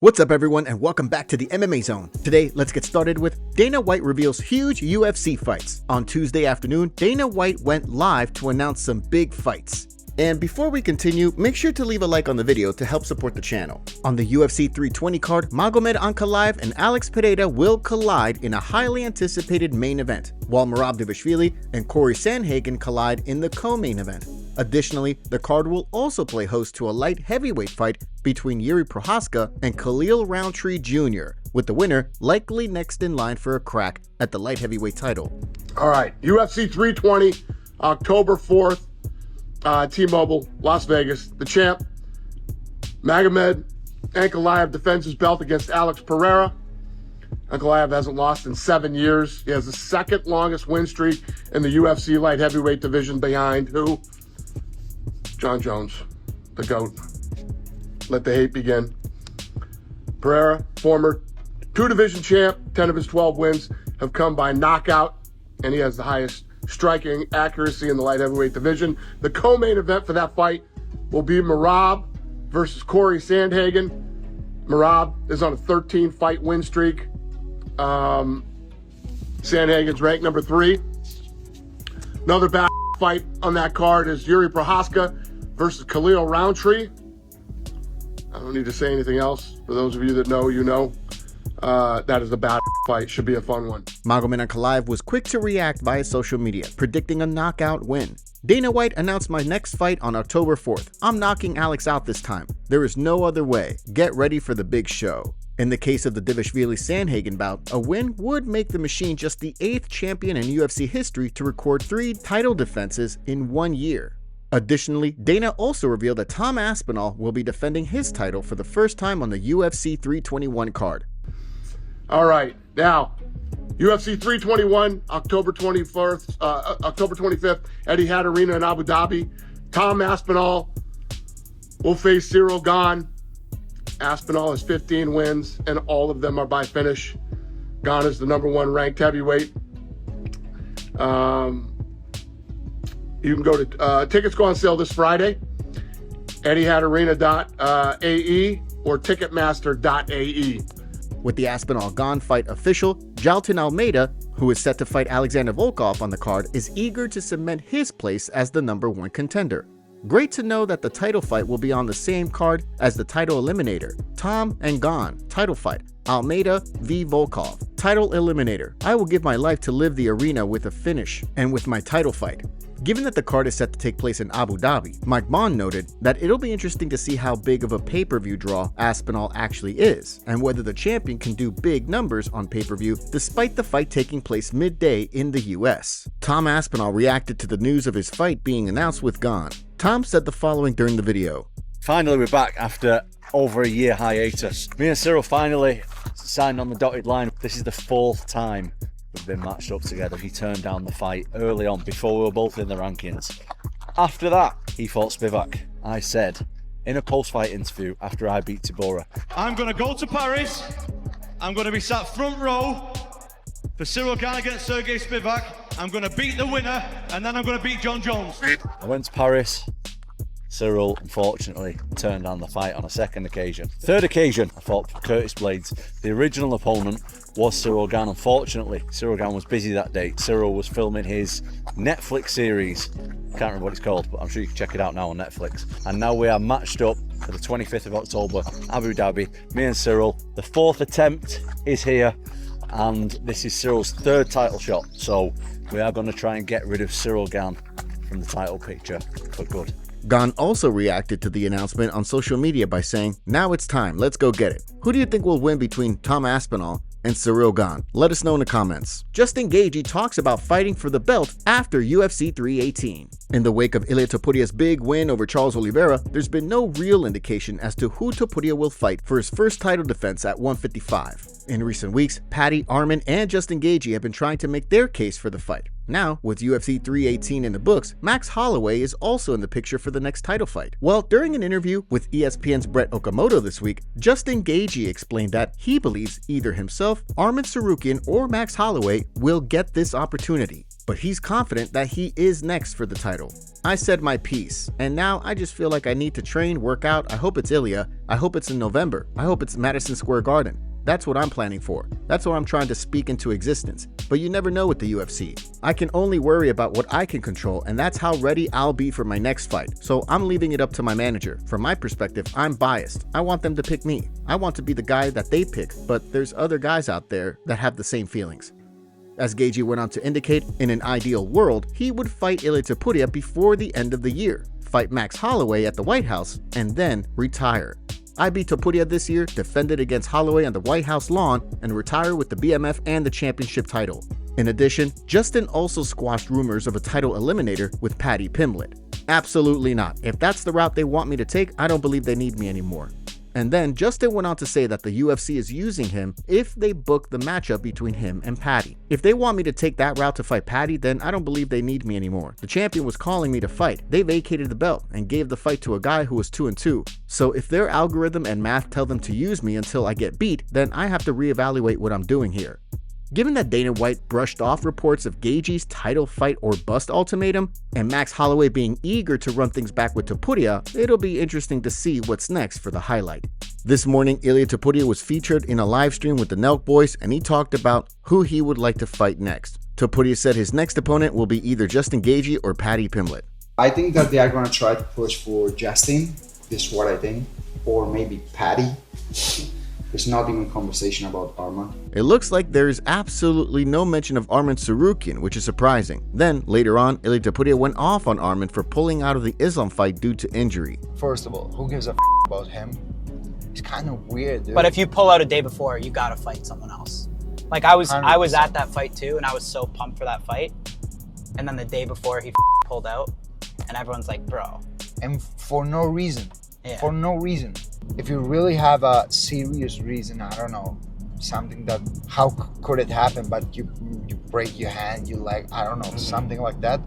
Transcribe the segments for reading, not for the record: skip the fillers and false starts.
What's up everyone and welcome back to the MMA Zone. Today, let's get started with Dana White reveals huge UFC fights. On Tuesday afternoon, Dana White went live to announce some big fights. And before we continue, make sure to leave a like on the video to help support the channel. On the UFC 320 card, Magomed Ankalaev and Alex Pereira will collide in a highly anticipated main event, while Merab Dvalishvili and Corey Sandhagen collide in the co-main event. Additionally, the card will also play host to a light heavyweight fight between Jiří Procházka and Khalil Rountree Jr., with the winner likely next in line for a crack at the light heavyweight title. All right, UFC 320, October 4th, T-Mobile, Las Vegas. The champ, Magomed Ankalaev, defends his belt against Alex Pereira. Ankalaev hasn't lost in 7 years. He has the second longest win streak in the UFC light heavyweight division behind who? John Jones, the GOAT. Let the hate begin. Pereira, former two-division champ, 10 of his 12 wins have come by knockout, and he has the highest striking accuracy in the light heavyweight division. The co-main event for that fight will be Merab versus Corey Sandhagen. Merab is on a 13-fight win streak. Sandhagen's ranked number 3. Another bad fight on that card is Jiří Procházka versus Khalil Rountree. I don't need to say anything else. For those of you that know, you know. That is a bad fight. Should be a fun one. Magomed Ankalaev was quick to react via social media, predicting a knockout win. Dana White announced my next fight on October 4th. I'm knocking Alex out this time. There is no other way. Get ready for the big show. In the case of the Dvalishvili-Sandhagen bout, a win would make the machine just the 8th champion in UFC history to record 3 title defenses in 1 year. Additionally, Dana also revealed that Tom Aspinall will be defending his title for the first time on the UFC 321 card. All right, now, UFC 321, October 25th, Etihad Arena in Abu Dhabi. Tom Aspinall will face Ciryl Gane. Aspinall has 15 wins, and all of them are by finish. Gane is the number 1 ranked heavyweight. You can go to, tickets go on sale this Friday, EtihadArena.ae or Ticketmaster.ae. With the Aspinall-Gane fight official, Jailton Almeida, who is set to fight Alexander Volkov on the card, is eager to cement his place as the number 1 contender. Great to know that the title fight will be on the same card as the title eliminator, Tom and Gane, title fight, Almeida v Volkov, title eliminator. I will give my life to live the arena with a finish and with my title fight. Given that the card is set to take place in Abu Dhabi, Mike Bond noted that it'll be interesting to see how big of a pay-per-view draw Aspinall actually is, and whether the champion can do big numbers on pay-per-view despite the fight taking place midday in the US. Tom Aspinall reacted to the news of his fight being announced with Gane. Tom said the following during the video. Finally, we're back after over a year hiatus. Me and Ciryl finally signed on the dotted line. This is the 4th time we've been matched up together. He turned down the fight early on before we were both in the rankings. After that, he fought Spivak. I said in a post-fight interview after I beat Topuria, I'm going to go to Paris. I'm going to be sat front row for Ciryl Gane against Sergey Spivak. I'm going to beat the winner, and then I'm going to beat John Jones. I went to Paris. Ciryl, unfortunately, turned down the fight on a second occasion. Third occasion, I fought Curtis Blades. The original opponent was Ciryl Gane. Unfortunately, Ciryl Gane was busy that day. Ciryl was filming his Netflix series. Can't remember what it's called, but I'm sure you can check it out now on Netflix. And now we are matched up for the 25th of October, Abu Dhabi. Me and Ciryl. The 4th attempt is here, and this is Cyryl's 3rd title shot. So we are going to try and get rid of Ciryl Gane from the title picture for good. Gane also reacted to the announcement on social media by saying, "Now it's time, let's go get it." Who do you think will win between Tom Aspinall and Ciryl Gane? Let us know in the comments. Justin Gaethje talks about fighting for the belt after UFC 318. In the wake of Ilia Topuria's big win over Charles Oliveira, there's been no real indication as to who Topuria will fight for his first title defense at 155. In recent weeks, Paddy, Arman, and Justin Gaethje have been trying to make their case for the fight. Now, with UFC 318 in the books, Max Holloway is also in the picture for the next title fight. Well, during an interview with ESPN's Brett Okamoto this week, Justin Gaethje explained that he believes either himself, Arman Tsarukyan, or Max Holloway will get this opportunity, but he's confident that he is next for the title. I said my piece, and now I just feel like I need to train, work out. I hope it's Ilia. I hope it's in November. I hope it's Madison Square Garden. That's what I'm planning for. That's what I'm trying to speak into existence. But you never know with the UFC. I can only worry about what I can control, and that's how ready I'll be for my next fight. So I'm leaving it up to my manager. From my perspective, I'm biased. I want them to pick me. I want to be the guy that they pick, but there's other guys out there that have the same feelings. As Gaethje went on to indicate, in an ideal world, he would fight Ilia Topuria before the end of the year, fight Max Holloway at the White House, and then retire. I beat Topuria this year, defended against Holloway on the White House lawn, and retire with the BMF and the championship title. In addition, Justin also squashed rumors of a title eliminator with Paddy Pimblett. Absolutely not. If that's the route they want me to take, I don't believe they need me anymore. And then Justin went on to say that the UFC is using him if they book the matchup between him and Paddy. If they want me to take that route to fight Paddy, then I don't believe they need me anymore. The champion was calling me to fight. They vacated the belt and gave the fight to a guy who was 2-2. So if their algorithm and math tell them to use me until I get beat, then I have to reevaluate what I'm doing here. Given that Dana White brushed off reports of Gaethje's title fight or bust ultimatum, and Max Holloway being eager to run things back with Topuria, it'll be interesting to see what's next for the highlight. This morning, Ilia Topuria was featured in a live stream with the Nelk Boys, and he talked about who he would like to fight next. Topuria said his next opponent will be either Justin Gaethje or Paddy Pimblett. I think that they are going to try to push for Justin, this is what I think, or maybe Paddy. There's not even conversation about Arman. It looks like there's absolutely no mention of Arman Tsarukyan, which is surprising. Then, later on, Ilia Topuria went off on Arman for pulling out of the Islam fight due to injury. First of all, who gives a about him? It's kind of weird, dude. But if you pull out a day before, you gotta fight someone else. Like I was at that fight too, and I was so pumped for that fight. And then the day before, he pulled out, and everyone's like, bro. And for no reason. Yeah. For no reason. If you really have a serious reason, I don't know, something that, how could it happen, but you break your hand, you like, I don't know, something like that.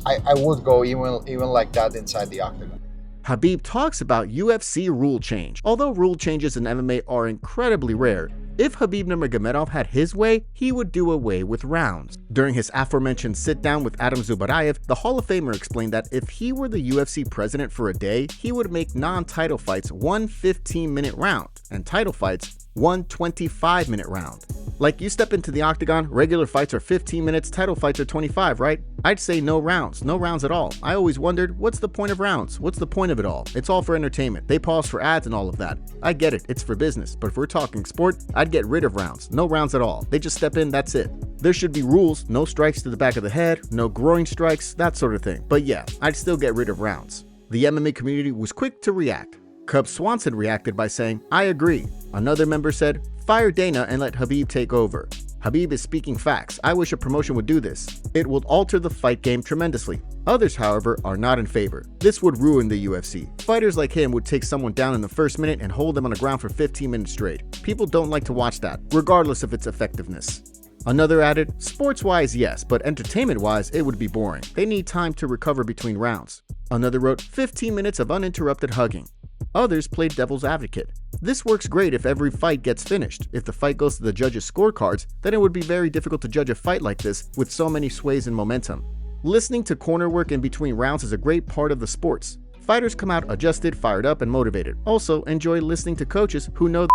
I would go even like that inside the octagon. Khabib talks about UFC rule change. Although rule changes in MMA are incredibly rare, if Khabib Nurmagomedov had his way, he would do away with rounds. During his aforementioned sit-down with Adam Zubarayev, the Hall of Famer explained that if he were the UFC president for a day, he would make non-title fights one 15-minute round, and title fights one 25-minute round. Like, you step into the octagon, regular fights are 15 minutes, title fights are 25, right? I'd say no rounds at all. I always wondered, what's the point of rounds? What's the point of it all? It's all for entertainment. They pause for ads and all of that. I get it, it's for business, but if we're talking sport, I'd get rid of rounds. No rounds at all. They just step in, that's it. There should be rules, no strikes to the back of the head, no groin strikes, that sort of thing. But yeah, I'd still get rid of rounds. The MMA community was quick to react. Cub Swanson reacted by saying, I agree. Another member said, fire Dana and let Khabib take over. Khabib is speaking facts. I wish a promotion would do this. It will alter the fight game tremendously. Others, however, are not in favor. This would ruin the UFC. Fighters like him would take someone down in the first minute and hold them on the ground for 15 minutes straight. People don't like to watch that, regardless of its effectiveness. Another added, sports-wise, yes, but entertainment-wise, it would be boring. They need time to recover between rounds. Another wrote, 15 minutes of uninterrupted hugging. Others played devil's advocate. This works great if every fight gets finished. If the fight goes to the judges' scorecards, then it would be very difficult to judge a fight like this with so many sways and momentum. Listening to corner work in between rounds is a great part of the sports. Fighters come out adjusted, fired up, and motivated. Also, enjoy listening to coaches who know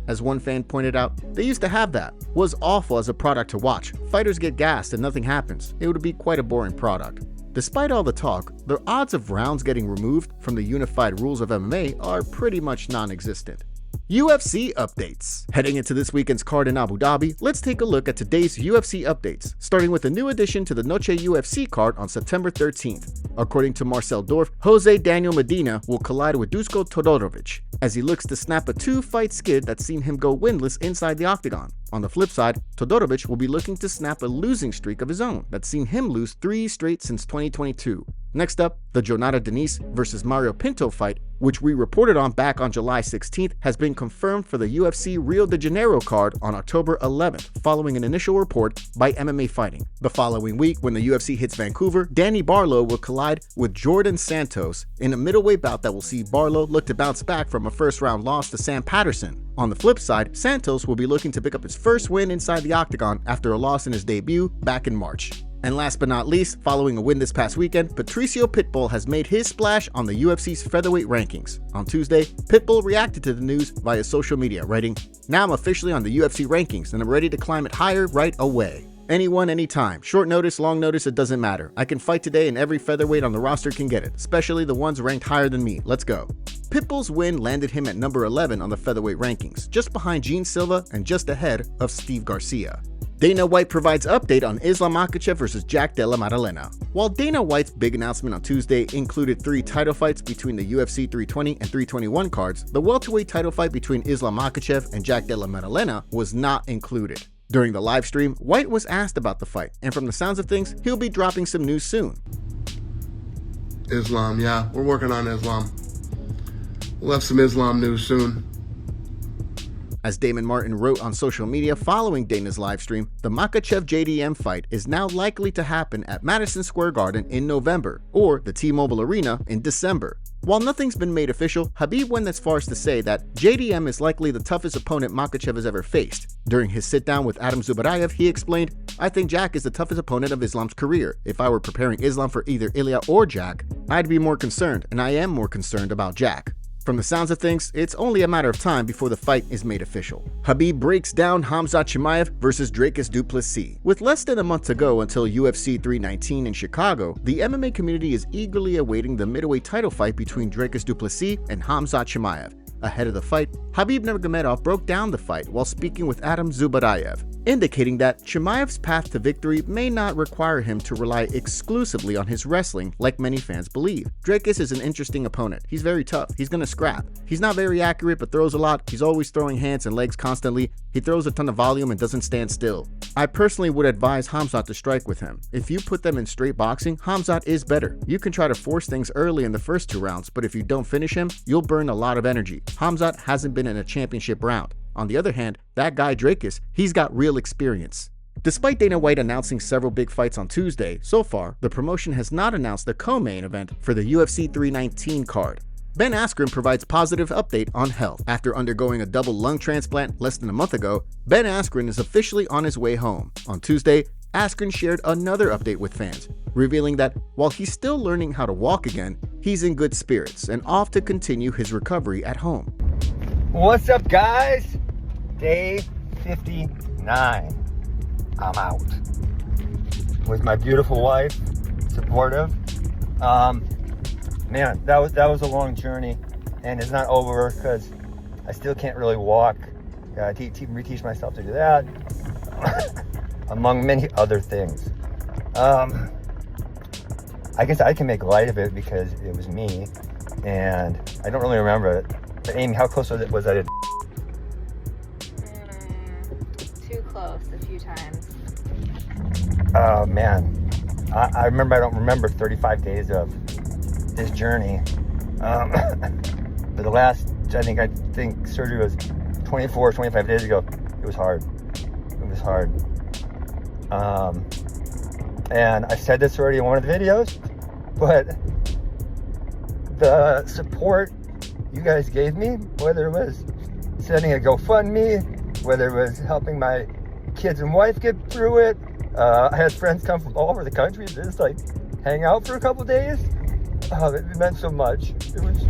as one fan pointed out, they used to have that. Was awful as a product to watch. Fighters get gassed and nothing happens. It would be quite a boring product. Despite all the talk, the odds of rounds getting removed from the unified rules of MMA are pretty much non-existent. UFC updates. Heading into this weekend's card in Abu Dhabi, let's take a look at today's UFC updates, starting with a new addition to the Noche UFC card on September 13th. According to Marcel Dorf, Jose Daniel Medina will collide with Dusko Todorovic as he looks to snap a two-fight skid that's seen him go winless inside the octagon. On the flip side, Todorovic will be looking to snap a losing streak of his own that's seen him lose 3 straight since 2022. Next up, the Jonata Denise versus Mario Pinto fight, which we reported on back on July 16th, has been confirmed for the UFC Rio de Janeiro card on October 11th, following an initial report by MMA Fighting. The following week, when the UFC hits Vancouver, Danny Barlow will collide with Jordan Santos in a middleweight bout that will see Barlow look to bounce back from a first-round loss to Sam Patterson. On the flip side, Santos will be looking to pick up his first win inside the octagon after a loss in his debut back in March. And last but not least, following a win this past weekend, Patrício Pitbull has made his splash on the UFC's featherweight rankings. On Tuesday, Pitbull reacted to the news via social media, writing, "Now I'm officially on the UFC rankings and I'm ready to climb it higher right away. Anyone, anytime. Short notice, long notice, it doesn't matter. I can fight today and every featherweight on the roster can get it, especially the ones ranked higher than me. Let's go." Pitbull's win landed him at number 11 on the featherweight rankings, just behind Gene Silva and just ahead of Steve Garcia. Dana White provides update on Islam Makhachev versus Jack Della Maddalena. While Dana White's big announcement on Tuesday included 3 title fights between the UFC 320 and 321 cards, the welterweight title fight between Islam Makhachev and Jack Della Maddalena was not included. During the live stream, White was asked about the fight, and from the sounds of things, he'll be dropping some news soon. Islam, yeah, we're working on Islam. We'll have some Islam news soon. As Damon Martin wrote on social media following Dana's livestream, the Makhachev JDM fight is now likely to happen at Madison Square Garden in November, or the T-Mobile Arena in December. While nothing's been made official, Khabib went as far as to say that JDM is likely the toughest opponent Makhachev has ever faced. During his sit-down with Adam Zubarayev, he explained, "I think Jack is the toughest opponent of Islam's career. If I were preparing Islam for either Ilia or Jack, I'd be more concerned, and I am more concerned about Jack." From the sounds of things, it's only a matter of time before the fight is made official. Khabib breaks down Khamzat Chimaev versus Dricus du Plessis. With less than a month to go until UFC 319 in Chicago, the MMA community is eagerly awaiting the middleweight title fight between Dricus du Plessis and Khamzat Chimaev. Ahead of the fight, Khabib Nurmagomedov broke down the fight while speaking with Adam Zubarayev, indicating that Chimaev's path to victory may not require him to rely exclusively on his wrestling like many fans believe. Dricus is an interesting opponent. He's very tough. He's gonna scrap. He's not very accurate but throws a lot. He's always throwing hands and legs constantly. He throws a ton of volume and doesn't stand still. I personally would advise Khamzat to strike with him. If you put them in straight boxing, Khamzat is better. You can try to force things early in the first 2 rounds, but if you don't finish him, you'll burn a lot of energy. Khamzat hasn't been in a championship round. On the other hand, that guy Dricus, he's got real experience. Despite Dana White announcing several big fights on Tuesday, so far, the promotion has not announced the co-main event for the UFC 319 card. Ben Askren provides positive update on health. After undergoing a double lung transplant less than a month ago, Ben Askren is officially on his way home. On Tuesday, Askren shared another update with fans, revealing that while he's still learning how to walk again, he's in good spirits and off to continue his recovery at home. What's up, guys? Day 59. I'm out. With my beautiful wife, supportive. Man, that was a long journey, and it's not over because I still can't really walk. Gotta reteach myself to do that, among many other things. I guess I can make light of it because it was me, and I don't really remember it. But Amy, how close was I to? Too close a few times. Oh man, I remember. I don't remember 35 days of this journey. But the last, I think surgery was 24, 25 days ago. It was hard. It was hard. And I said this already in one of the videos, but the support you guys gave me, whether it was sending a GoFundMe, whether it was helping my kids and wife get through it. I had friends come from all over the country to just hang out for a couple days. It meant so much. It was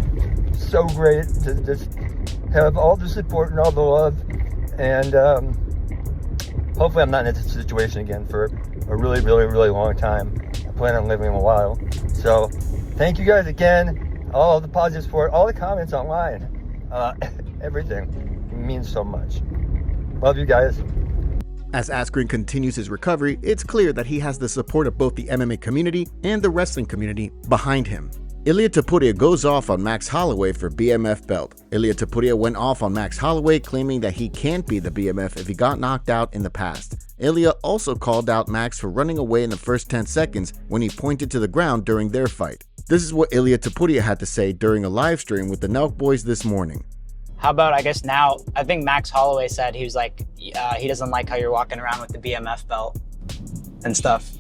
so great to just have all the support and all the love. And hopefully I'm not in this situation again for a really, really, really long time. I plan on living a while. So thank you guys again. All the positive support, all the comments online, everything means so much. Love you guys. As Askren continues his recovery, it's clear that he has the support of both the MMA community and the wrestling community behind him. Ilia Topuria goes off on Max Holloway for BMF belt. Ilia Topuria went off on Max Holloway, claiming that he can't be the BMF if he got knocked out in the past. Ilia also called out Max for running away in the first 10 seconds when he pointed to the ground during their fight. This is what Ilia Topuria had to say during a live stream with the Nelk Boys this morning. How about, I guess now, I think Max Holloway said he was like, he doesn't like how you're walking around with the BMF belt and stuff.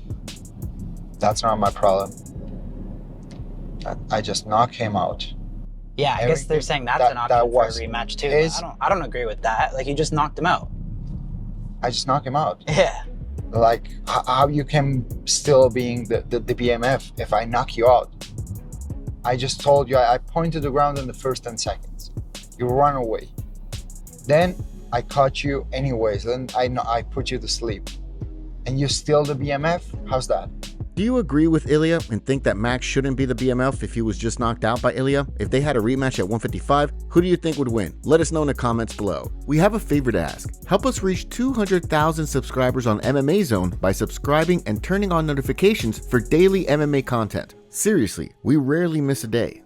That's not my problem. I just knocked him out. Yeah, I guess they're saying that's an option for a rematch too. I don't agree with that. Like, you just knocked him out. I just knocked him out. Yeah. Like, how you can still being the BMF if I knock you out? I just told you, I pointed to the ground in the first 10 seconds. You run away. Then I caught you anyways. Then I put you to sleep. And you're still the BMF? How's that? Do you agree with Ilia and think that Max shouldn't be the BMF if he was just knocked out by Ilia? If they had a rematch at 155, who do you think would win? Let us know in the comments below. We have a favor to ask. Help us reach 200,000 subscribers on MMA Zone by subscribing and turning on notifications for daily MMA content. Seriously, we rarely miss a day.